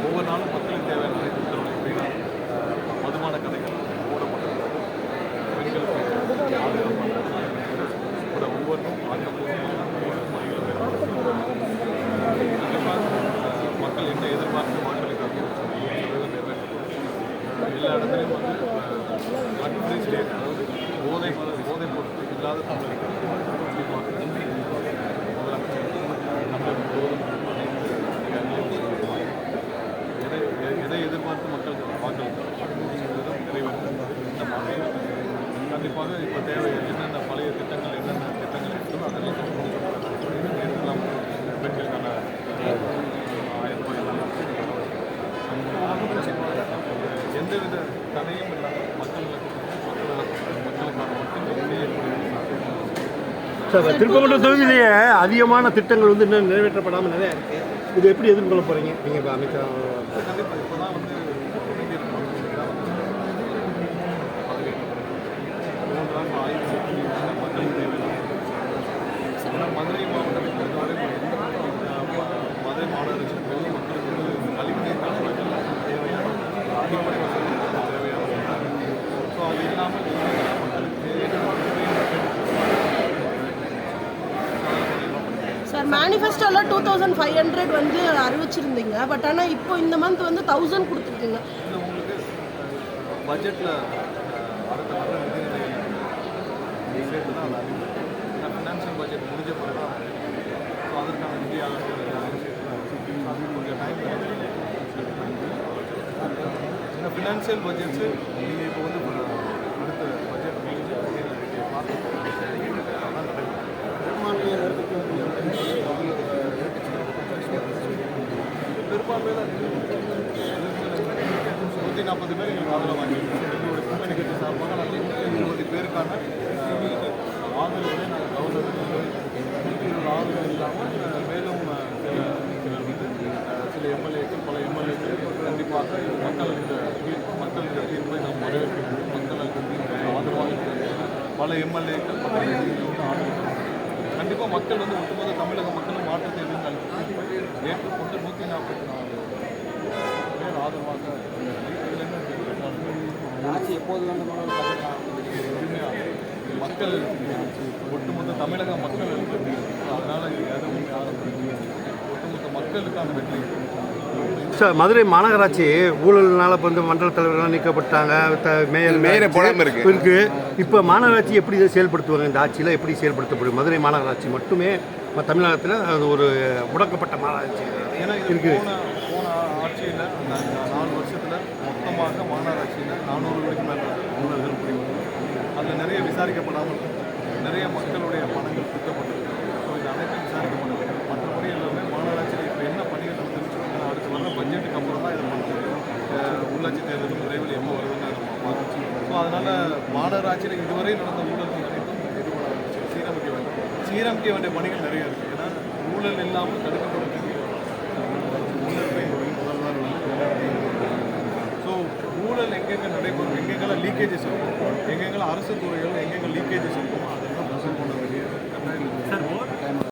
ஒவ்வொரு நாளும் மக்களுக்கு தேவையான அனைத்து உத்தரவுகள் எப்படின்னா மதுபான கடைகள் மூடப்பட்டிருக்கிறது, பெண்களுக்கு பாதுகாப்பான கூட ஒவ்வொன்றும் ஆக்கப்பூர்வமான பணிகளை கண்டிப்பாக மக்கள் என்ன எதிர்பார்த்து வாக்களிக்காக நிறைவேற்றப்படும். எல்லா இடத்துலையும் வந்து அன்ஃப்ரீ ஸ்டேட், அதாவது போதைப் பொருட்கள் இல்லாத தமிழகம் முதலமைச்சர் தமிழகம் முழுவதும் எதை எதிர்பார்த்து மக்கள் வாக்களிக்கிறார்கள் நிறைவேற்றும் இந்த மாநிலம் கண்டிப்பாக இப்போ தேவை என்னென்ன பழைய திட்டங்கள் என்னென்ன திட்டங்கள் இருக்குதோ அதெல்லாம் நேற்றுலாம் பெண்களுக்கான 1000 ரூபாய் எந்தவித தடையும் இல்லாமல் மக்களுக்கான மட்டும் சார், திருப்பங்கூர் தொகுதியிலேயே அதிகமான திட்டங்கள் வந்து இன்னும் நிறைவேற்றப்படாமல் நிறையா இருக்குது. இது எப்படி எதிர்கொள்ள போகிறீங்க நீங்கள் இப்போ அமைச்சர்? கண்டிப்பாக இப்போ தான் வந்து மக்களுக்கு தேவையான மதுரை மாவட்டத்தை பொறுத்தவரை மதுரை மாநகராட்சி மக்களுக்கு கழிவுநீர் கால்வாய்கள் தேவையான அடிப்படை வசதி தேவையான. ஸோ அது இல்லாமல் மக்களுக்கு சார், மேனிஃபெஸ்டோவில் 2500 வந்து அறிவிச்சிருந்தீங்க. பட் ஆனால் இப்போ இந்த மந்த் வந்து 1000 கொடுத்துருக்கீங்க. இல்லை, உங்களுக்கு பட்ஜெட்டில் அடுத்த வர நிதி சேர்த்து தான் அது அறிவிக்கும். ஏன்னா ஃபினான்ஷியல் பட்ஜெட் முடிஞ்ச பிறகு தான் ஸோ அதற்கான நிதி ஆளுநர்கள் எல்லாரையும் சேர்த்து தான் அது கொஞ்சம் டைம் ஏன்னா ஃபினான்ஷியல் பட்ஜெட்ஸு நீங்கள் இப்போ வந்து அடுத்த பட்ஜெட் முடிஞ்சு பார்த்து அதான் நடைபெறும். பெரும்பான்மையில் 140 பேர் எங்களுக்கு ஆதரவு வாங்கியிருக்கோம். எங்களுடைய குடும்ப நிகழ்ச்சி சார்பாக நாங்கள் 120 பேருக்கான ஆதரவுகளை நாங்கள் கவர்னர் 120 ஆதரவு இல்லாமல் மேலும் சில எம்எல்ஏக்கள் பல எம்எல்ஏக்கள் கண்டிப்பாக மக்கள் இந்த தீர்ப்பை நாம் வரவேற்கிறோம். மக்கள் ஆதரவாக பல எம்எல்ஏக்கள் பல ஆதரவு கண்டிப்பாக மக்கள் வந்து ஒட்டுமொத்த தமிழக மக்களும் மாற்றத்தை ஏற்றுக்கொண்டு 144 பேர் ஆதரவாக ஆட்சி எப்போது வேண்டுமானாலும் மக்கள் ஒட்டுமொத்த தமிழக மக்கள் அதனால் எதுவும் யாரும் ஒட்டுமொத்த மக்களுக்கான வெற்றி. சார், மதுரை மாநகராட்சி ஊழல்னால இப்போ வந்து மண்டல தலைவர்கள்லாம் நீக்கப்பட்டாங்க, மேயர் போடாமல் இருக்கு. இப்போ மாநகராட்சி எப்படி இதை செயல்படுத்துவாங்க? இந்த ஆட்சியில் எப்படி செயல்படுத்தப்படும்? மதுரை மாநகராட்சி மட்டுமே தமிழ்நாட்டில் அது ஒரு முடக்கப்பட்ட மாநகராட்சி ஏன்னா இருக்குது. போன ஆட்சியில் அந்த 4 வருஷத்தில் மொத்தமாக மாநகராட்சியில் 400 கோடிக்கு மேலே ஊழல்கள் புரியும். அதில் நிறைய விசாரிக்கப்படாமல் நிறைய மக்களுடைய பணங்கள் சுத்தப்பட்டிருக்கு. ஸோ இது அனைத்தும் விசாரிக்கப்படவில்லை. மற்றபடி எல்லாமே மாநகராட்சியில் இப்போ என்ன பணிகள் நடந்துருச்சு அடுத்து வர பட்ஜெட்டுக்கு அப்புறம் தான் இதை பண்ண முடியும். உள்ளாட்சி தேர்தலும் விரைவில் எப்போ வருதுன்னு நம்ம பார்த்துச்சு. ஸோ அதனால் மாநகராட்சியில் இதுவரை நடந்த ஊழல்கள் அனைத்தும் இது பண்ண ஆரம்பிச்சு சீரமைக்க வேண்டிய பணிகள் நிறைய இருக்குது. ஏன்னா ஊழல் இல்லாமல் தடுக்கப்படுறது ஸோ ஊழல் எங்கெங்கே நடைபெறும், எங்கெங்கெல்லாம் லீக்கேஜஸ் இருக்கும், எங்கெங்கெல்லாம் அரசு துறைகள் எங்கெங்கே லீக்கேஜஸ் இருக்கும்